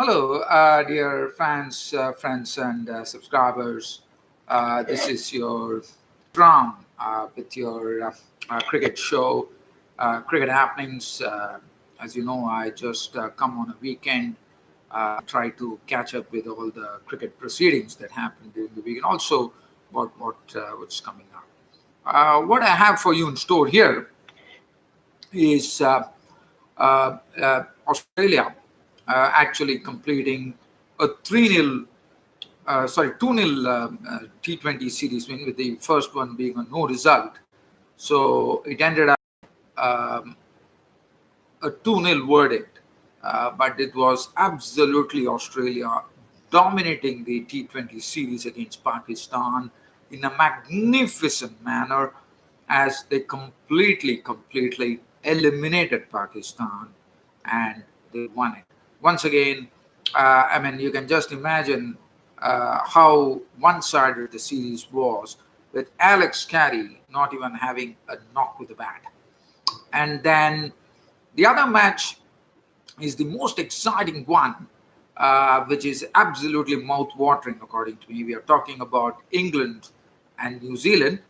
Hello, dear fans, friends, and subscribers. This is your Ram with your cricket show, cricket happenings. As you know, I just come on a weekend, try to catch up with all the cricket proceedings that happened during the weekend, also about what's coming up. What I have for you in store here is Australia actually completing a 3-0, 2-0 T20 series win, with the first one being a no result. So it ended up um, a 2-0 verdict, but it was absolutely Australia dominating the T20 series against Pakistan in a magnificent manner, as they completely eliminated Pakistan and they won it. Once again, I mean, you can just imagine how one sided the series was, with Alex Carey not even having a knock with the bat. And then the other match is the most exciting one, which is absolutely mouth-watering, according to me. We are talking about England and New Zealand,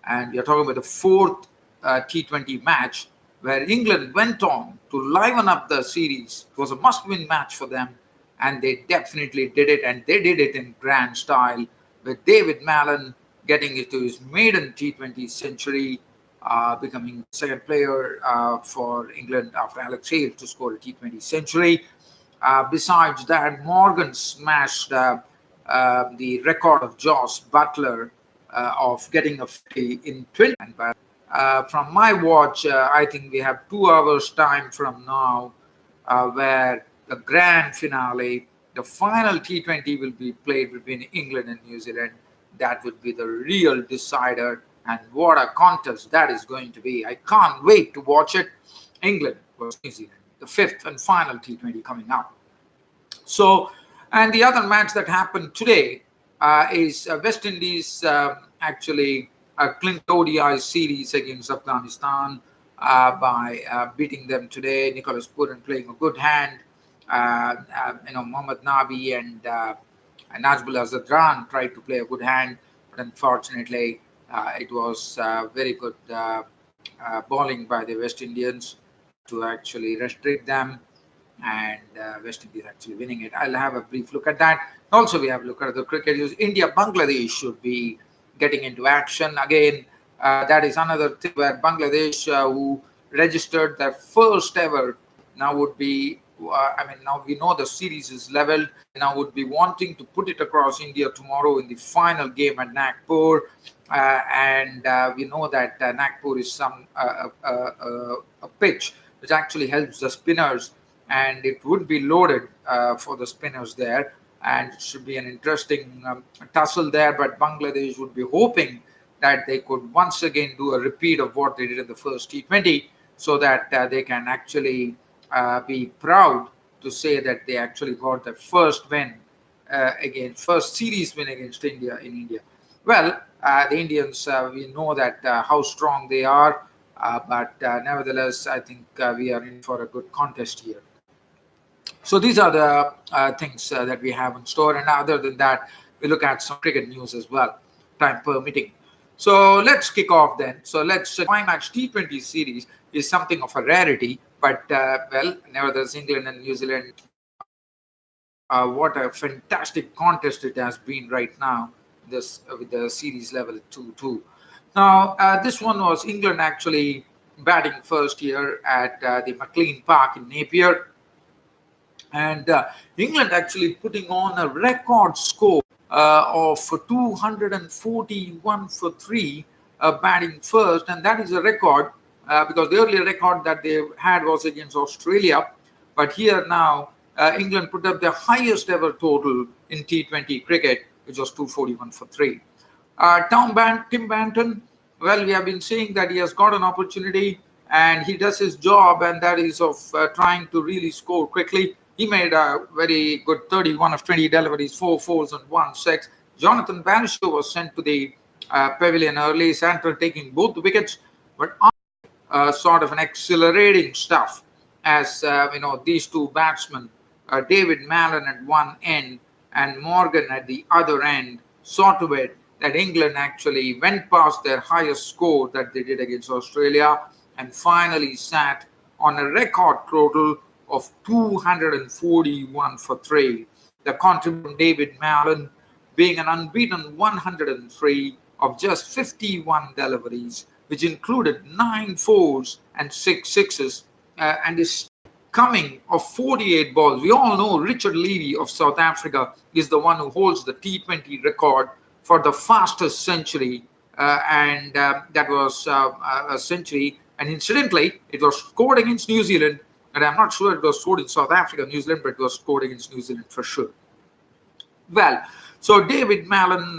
and we are talking about the fourth T20 match, where England went on to liven up the series. It was a must-win match for them, and they definitely did it, and they did it in grand style, with David Mallon getting into his maiden T20 century, becoming the second player for England after Alex Hales to score a T20 century. Besides that, Morgan smashed the record of Joss Butler of getting a 50 in 20. But from my watch, I think we have 2 hours time from now, where the grand finale, the final T20, will be played between England and New Zealand. That would be the real decider, and what a contest that is going to be. I can't wait to watch it. England versus New Zealand, the fifth and final T20 coming up. So, and the other match that happened today is West Indies actually clinched ODI series against Afghanistan by beating them today. Nicholas Puran playing a good hand. Mohammad Nabi and Najmullah Zadran tried to play a good hand, but unfortunately, it was very good bowling by the West Indians to actually restrict them, and West Indies actually winning it. I'll have a brief look at that. Also, we have a look at the cricket news. India Bangladesh should be getting into action again. That is another thing where Bangladesh, who registered their first ever, now would be. Now we know the series is leveled. Now would be wanting to put it across India tomorrow in the final game at Nagpur, and we know that Nagpur is a pitch which actually helps the spinners, and it would be loaded for the spinners there, and it should be an interesting tussle there. But Bangladesh would be hoping that they could once again do a repeat of what they did in the first T20, so that they can actually be proud to say that they actually got their first win first series win against India in India. Well, the Indians, we know that how strong they are, but nevertheless, I think we are in for a good contest here. So these are the things that we have in store. And other than that, we look at some cricket news as well, time permitting. So let's kick off then. So let's five-match T20 series is something of a rarity, but nevertheless, England and New Zealand, what a fantastic contest it has been right now. This with the series level 2-2. Now this one was England actually batting first here at the McLean Park in Napier. And England actually putting on a record score of 241 for 3, batting first, and that is a record because the earlier record that they had was against Australia, but here now England put up their highest ever total in T20 cricket, which was 241 for 3. Tim Banton, well, we have been saying that he has got an opportunity and he does his job, and that is of trying to really score quickly. He made a very good 31 of 20 deliveries, 4 fours and 1 6. Jonathan Banisher was sent to the pavilion early, Santer taking both the wickets, but sort of an accelerating stuff as these two batsmen David Mallon at one end and Morgan at the other end, saw to it that England actually went past their highest score that they did against Australia and finally sat on a record total of 241 for 3. The contribution from David Mallon being an unbeaten 103 of just 51 deliveries, which included 9 fours and 6 sixes, and is coming of 48 balls. We all know Richard Levy of South Africa is the one who holds the T20 record for the fastest century, and that was a century. And incidentally, it was scored against New Zealand, and I'm not sure it was scored in South Africa, New Zealand, but it was scored against New Zealand for sure. Well, so David Mallon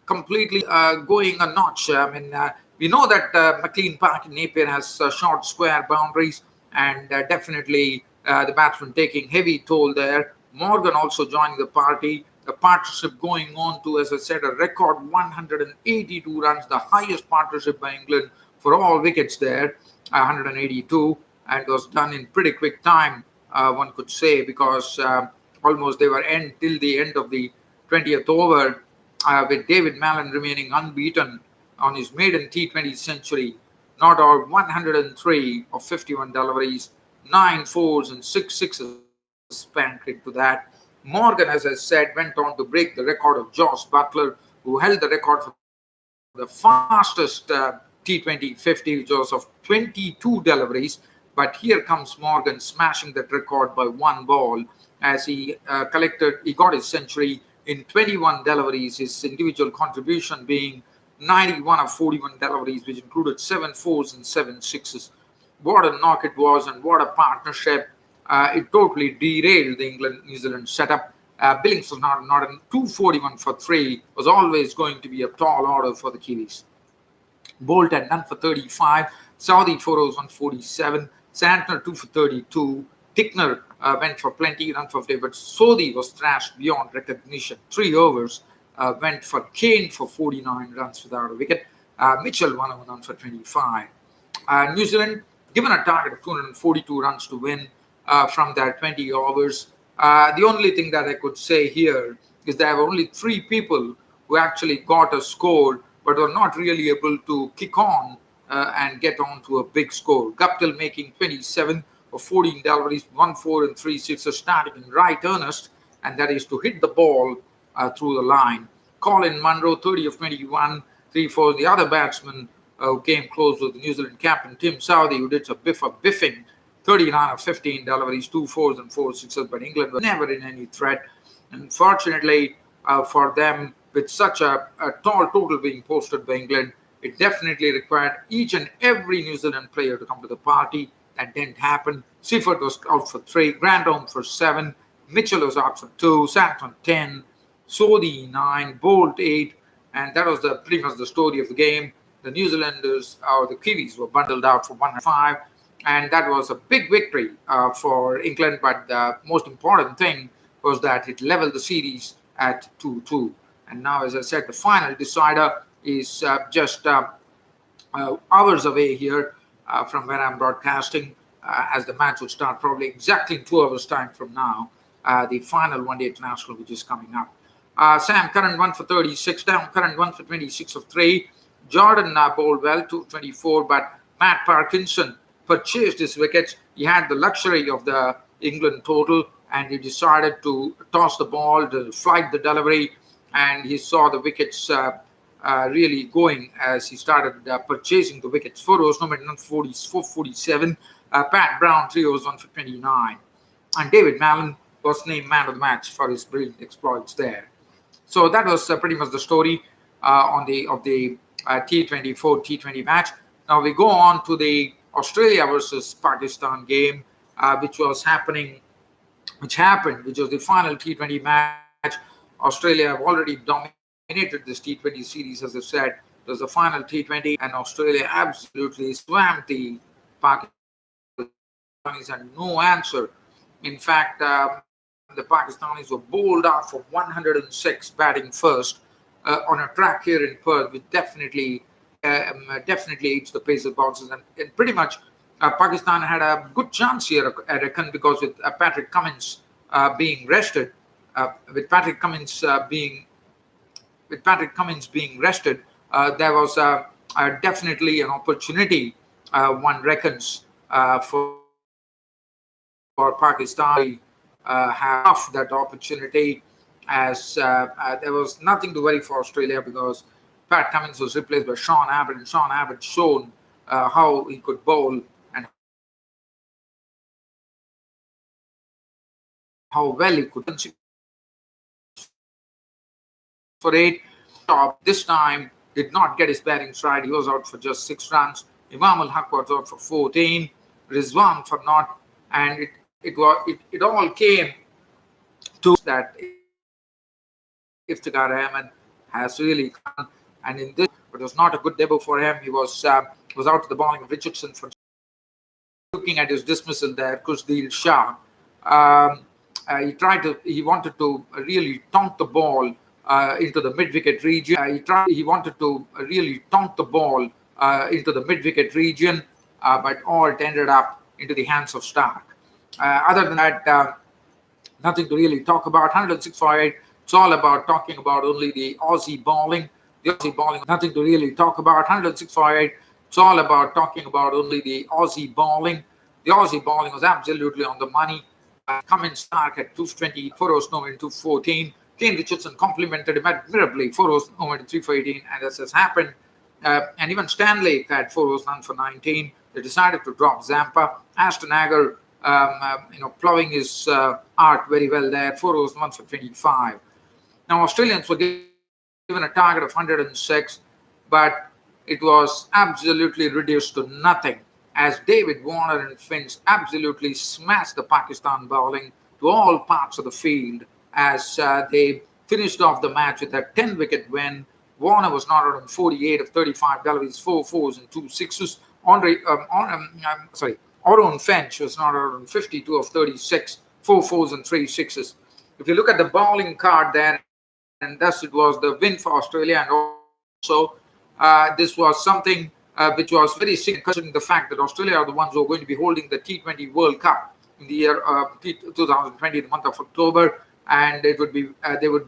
completely going a notch. I mean, we know that McLean Park in Napier has short square boundaries, and definitely the batsman taking heavy toll there. Morgan also joining the party. The partnership going on to, as I said, a record 182 runs, the highest partnership by England for all wickets there, 182, and it was done in pretty quick time, one could say, because almost they were till the end of the 20th over, with David Mallon remaining unbeaten on his maiden T20 century, not out 103 of 51 deliveries, 9 fours and 6 sixes spanked into that. Morgan, as I said, went on to break the record of Josh Butler, who held the record for the fastest T20 50, which was of 22 deliveries. But here comes Morgan smashing that record by 1 ball as he got his century in 21 deliveries, his individual contribution being 91 of 41 deliveries, which included 7 fours and 7 sixes. What a knock it was, and what a partnership. It totally derailed the England-New Zealand setup. Billings was not in 241 for 3, was always going to be a tall order for the Kiwis. Bolt had none for 35, Saudi 4 overs 147, Santner 2 for 32, Tickner went for plenty, run for 50, but Sodhi was thrashed beyond recognition. 3 overs went for Kane for 49 runs without a wicket. Mitchell 1 over none for 25. New Zealand given a target of 242 runs to win from their 20 overs. The only thing that I could say here is there were only 3 people who actually got a score but were not really able to kick on and get on to a big score. Guptill making 27 of 14 deliveries, 1 4 and 3 sixes, starting in right earnest, and that is to hit the ball through the line. Colin Munro 30 of 21, 3 4. The other batsman who came close was the New Zealand captain Tim Southee, who did a biffing 39 of 15 deliveries, 2 fours and 4 sixes, but England was never in any threat. Unfortunately for them, with such a tall total being posted by England, it definitely required each and every New Zealand player to come to the party. That didn't happen. Seifert was out for 3, Grandhomme for 7, Mitchell was out for 2, Santner 10, Sodhi 9, Bolt 8, and that was pretty much the story of the game. The New Zealanders, or the Kiwis, were bundled out for 105, and that was a big victory for England. But the most important thing was that it leveled the series at 2-2. And now, as I said, the final decider is just hours away here from where I'm broadcasting, as the match would start probably exactly in 2 hours' time from now, the final one-day international, which is coming up. Sam Curran 1 for 36, Down Curran 1 for 26 of 3. Jordan bowled well, 224, but Matt Parkinson purchased his wickets. He had the luxury of the England total, and he decided to toss the ball, to flight the delivery, and he saw the wickets really going as he started purchasing the wickets. 4 overs, no matter 447. Pat Brown 3 overs, 1 for 29. And David Mallon was named man of the match for his brilliant exploits there. So that was pretty much the story of the T24 T20 match. Now we go on to the Australia versus Pakistan game, which was the final T20 match. Australia have already dominated this T20 series, as I said. It was the final T20, and Australia absolutely swamped the Pakistanis and no answer. In fact, the Pakistanis were bowled out for 106 batting first on a track here in Perth, which definitely eats the pace of bounces. And pretty much Pakistan had a good chance here, I reckon, because with Patrick Cummins being rested, with Patrick Cummins being rested, there was definitely an opportunity, one reckons, for Pakistan have that opportunity, as there was nothing to worry for Australia because Pat Cummins was replaced by Sean Abbott, and Sean Abbott shown how he could bowl and how well he could for 8. This time did not get his batting stride. He was out for just 6 runs. Imam Ul Haq was out for 14. Rizwan for not, and it all came to that Iftikhar Ahmed has really come, and in this, it was not a good debut for him. He was out to the bowling of Richardson for looking at his dismissal there, Kushdeel Shah. He wanted to really taunt the ball into the mid-wicket region. He wanted to really taunt the ball into the mid-wicket region, but all ended up into the hands of Stark. Other than that, nothing to really talk about. 106 for 8. It's all about talking about only the Aussie bowling. The Aussie bowling, nothing to really talk about. 106 for 8. It's all about talking about only the Aussie bowling. The Aussie bowling was absolutely on the money. Cummins Stark at 220, 4 overs, no in 214. Kane Richardson complimented him admirably, 4 overs, no in 3 for 18, and this has happened. And even Stanley had 4 overs, none for 19. They decided to drop Zampa. Aston Agar, plowing his art very well there, 4 overs, 1 for 25. Now, Australians were given a target of 106, but it was absolutely reduced to nothing, as David Warner and Finch absolutely smashed the Pakistan bowling to all parts of the field, as they finished off the match with a 10-wicket win. Warner was not out on 48 of 35 deliveries, 4 fours and 2 sixes. Aaron Finch was not out on 52 of 36, 4 fours and 3 sixes. If you look at the bowling card there, and thus it was the win for Australia, and also this was something which was very significant, considering the fact that Australia are the ones who are going to be holding the T20 World Cup in the year 2020, the month of October, and they would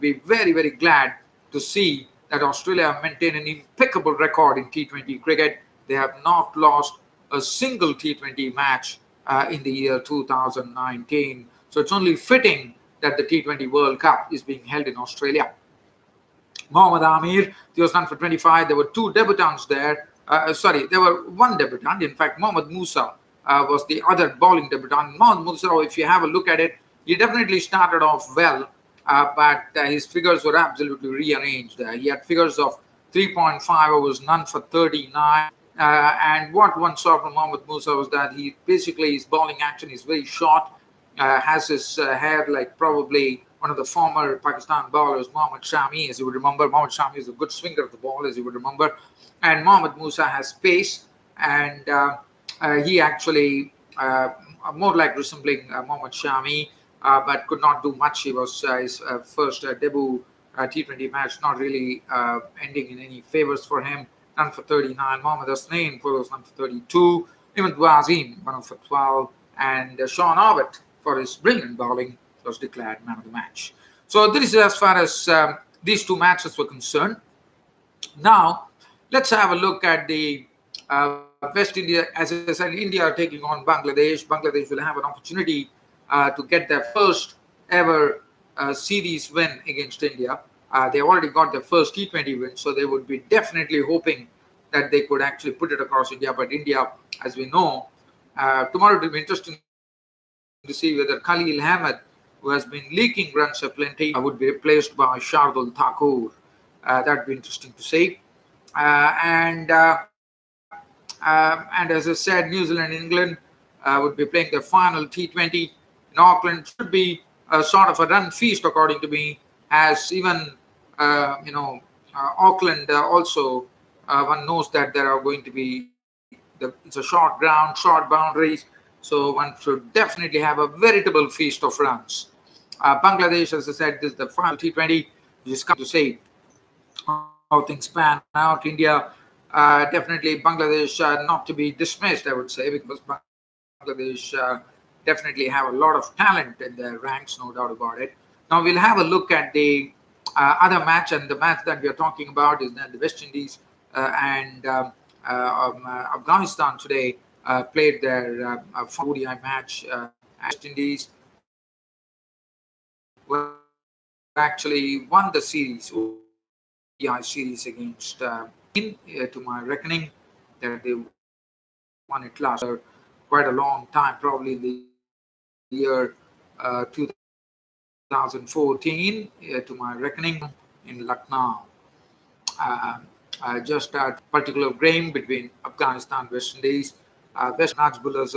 be very, very glad to see that Australia maintain an impeccable record in T20 cricket. They have not lost a single T20 match in the year 2019. So it's only fitting that the T20 World Cup is being held in Australia. Mohammad Amir, he was done for 25. There were 2 debutants there. There were 1 debutant. In fact, Mohammad Musa was the other bowling debutant. Mohammad Musa, if you have a look at it, he definitely started off well, but his figures were absolutely rearranged. He had figures of 3.5 overs, none for 39. And what one saw from Mohammad Musa was that his bowling action is very short, has his hair like probably one of the former Pakistan bowlers, Mohammad Shami, as you would remember. Mohammad Shami is a good swinger of the ball, as you would remember. And Mohammad Musa has pace, and he actually more like resembling Mohammad Shami, but could not do much. He was his first debut T20 match, not really ending in any favors for him. None for 39. Mohammad Hasnain, was none for 32. Imad Wazim, 1 for 12. And Sean Abbott, for his brilliant bowling, was declared man of the match. So this is as far as these 2 matches were concerned. Now, let's have a look at the West India. As I said, India are taking on Bangladesh. Bangladesh will have an opportunity to get their first ever series win against India. They already got their first T20 win, so they would be definitely hoping that they could actually put it across India. But India, as we know, tomorrow it will be interesting to see whether Khalil Ahmed, who has been leaking runs aplenty, would be replaced by Shardul Thakur. That'd be interesting to see. And as I said, New Zealand and England would be playing their final T20 in Auckland. Should be a sort of a run feast, according to me, as even Auckland also one knows that there are going to be it's a short ground, short boundaries, so one should definitely have a veritable feast of runs. Bangladesh, as I said, this is the final T20, which is come to say how things pan out. India, definitely Bangladesh not to be dismissed, I would say, because Bangladesh definitely have a lot of talent in their ranks, no doubt about it. Now we'll have a look at the other match, and the match that we are talking about is that the West Indies and Afghanistan today played their ODI match. West Indies were actually won the series, ODI series against to my reckoning, that they won it last year, quite a long time, probably in the year 2014, to my reckoning, in Lucknow. Just a particular game between Afghanistan and West Indies. West Indies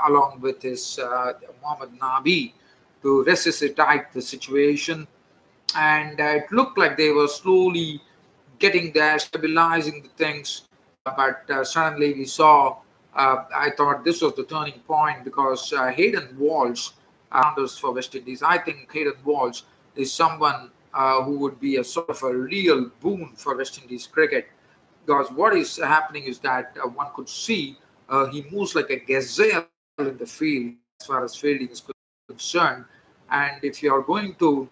along with his Mohammad Nabi to resuscitate the situation, and it looked like they were slowly getting there, stabilizing the things. But suddenly we saw, I thought this was the turning point, because Hayden Walsh, founders for West Indies, I think Hayden Walsh is someone who would be a sort of a real boon for West Indies cricket. Because what is happening is that one could see he moves like a gazelle in the field as far as fielding is concerned. And if you are going to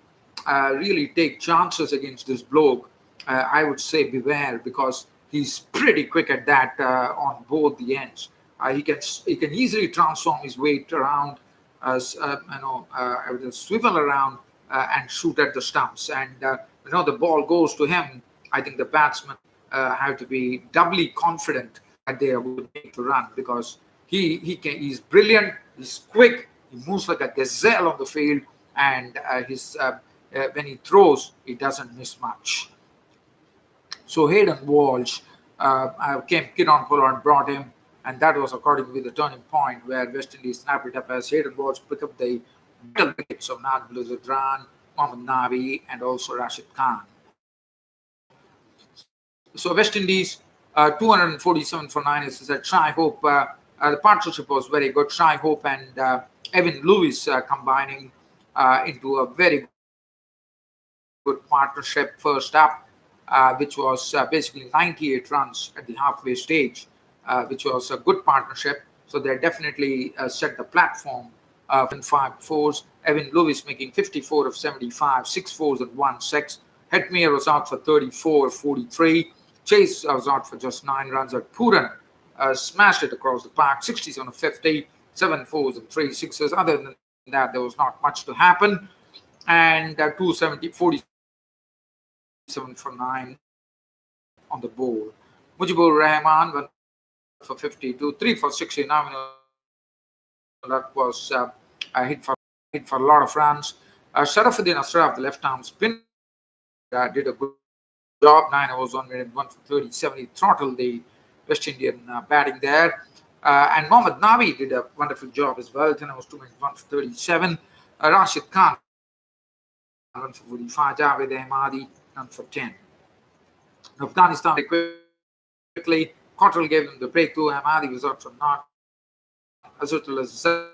really take chances against this bloke, I would say beware, because he's pretty quick at that on both the ends. He can easily transform his weight around, swivel around and shoot at the stumps. And the ball goes to him. I think the batsmen have to be doubly confident that they are going to make the run, because he's brilliant, he's quick, he moves like a gazelle on the field, and when he throws, he doesn't miss much. So Hayden Walsh came, Kieron Pollard brought him, and that was accordingly the turning point where West Indies snapped it up as Hayden Walsh picked up the vital wickets of Najmul Zadran, Mohammad Nabi, and also Rashid Khan. So West Indies, 247 for 9, as I said. Shai Hope, the partnership was very good. Shai Hope and Evan Lewis combining into a very good partnership first up, which was basically 98 runs at the halfway stage, which was a good partnership. So they definitely set the platform in 5 fours. Evan Lewis making 54 of 75, 6 fours and 1 6. Hetmyer was out for 34 of 43. Chase was out for just 9 runs. At Puran smashed it across the park, 67 of 50, 7 fours and 3 sixes. Other than that, there was not much to happen. And 47 for 9 on the board. Mujibur Rahman went for 52, 3 for 69. That was a hit for a lot of runs. Sharafuddin Ashraf, the left-arm spinner, did a good job. 9 overs, 1 minute, 1 for 37. He throttled the West Indian batting there. And Mohammad Nabi did a wonderful job as well. 10 overs, 2 minutes, 1 for 37. Rashid Khan, 1 for 45. Javed Ahmadi, 1 for 10. Afghanistan, quickly, Cottrell gave him the breakthrough. Ahmadi was out for not. Azratul Azai,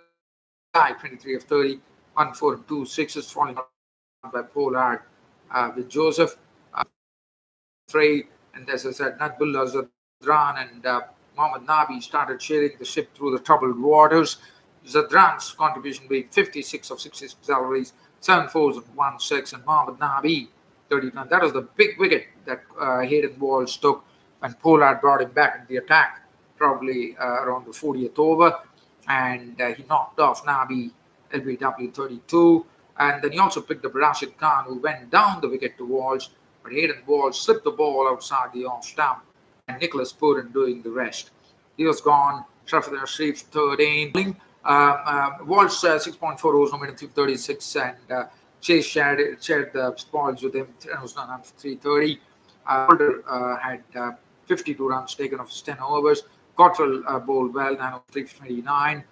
23 of 30, 1 4 and 2 sixes, falling out by Pollard with Joseph. 3, and as I said, Najmul Zadran and Mohammad Nabi started sharing the ship through the troubled waters. Zadran's contribution being 56 of 66 salaries, 7 fours and 1 6, and Mohammad Nabi 39. That was the big wicket that Hayden Walsh took when Pollard brought him back in the attack, probably around the 40th over, and he knocked off Nabi, LBW 32, and then he also picked up Rashid Khan, who went down the wicket to Walsh, but Hayden Walsh slipped the ball outside the off stump, and Nicholas Puran doing the rest. He was gone. Sharafuddin Ashraf 13. Walsh 6.4 overs, 1 minute 36, and Chase shared the spoils with him. It was done for 330. Holder had 52 runs taken off his 10 overs. Cottrell bowled well, 9 over 329.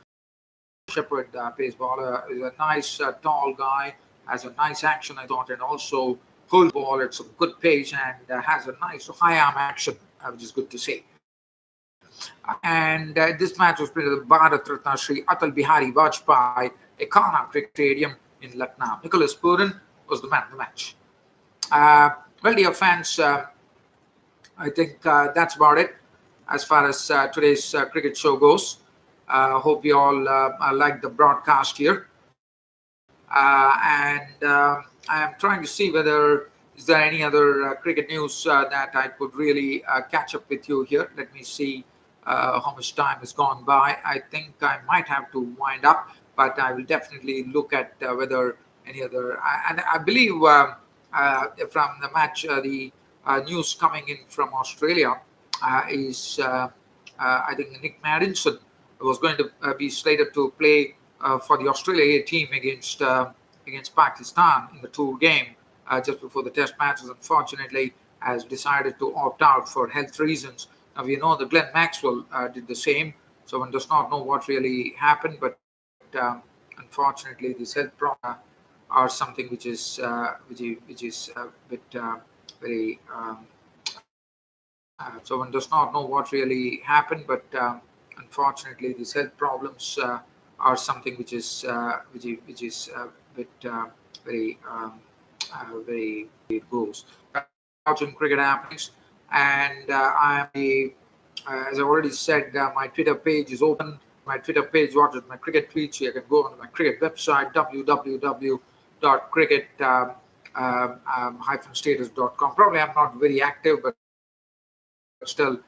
Shepherd, pace bowler, is a nice tall guy, has a nice action, I thought, and also pulls the ball at some good pace and has a nice high arm action, which is good to see. And this match was played at the Bharat Ratna Shri Atal Bihari Vajpayee Ekana Cricket Stadium in Lucknow. Nicholas Puran was the man of the match. Well, dear fans, I think that's about it as far as today's cricket show goes. Hope you all like the broadcast here. I am trying to see whether is there any other cricket news that I could really catch up with you here. Let me see how much time has gone by. I think I might have to wind up, but I will definitely look at whether any other. And I believe from the match, the news coming in from Australia is I think Nick Maddinson was going to be slated to play for the Australia A team against Pakistan in the tour game just before the Test matches. Unfortunately, has decided to opt out for health reasons. Now we know that Glenn Maxwell did the same, so one does not know what really happened. But unfortunately, these health problems are something which is a bit very. So one does not know what really happened, but unfortunately, these health problems are something which is a bit very it goes. Watching cricket happenings, and as I already said, my Twitter page is open. My Twitter page, what is my cricket tweets? You can go on my cricket website www.cricket-status.com. Probably I'm not very active, but still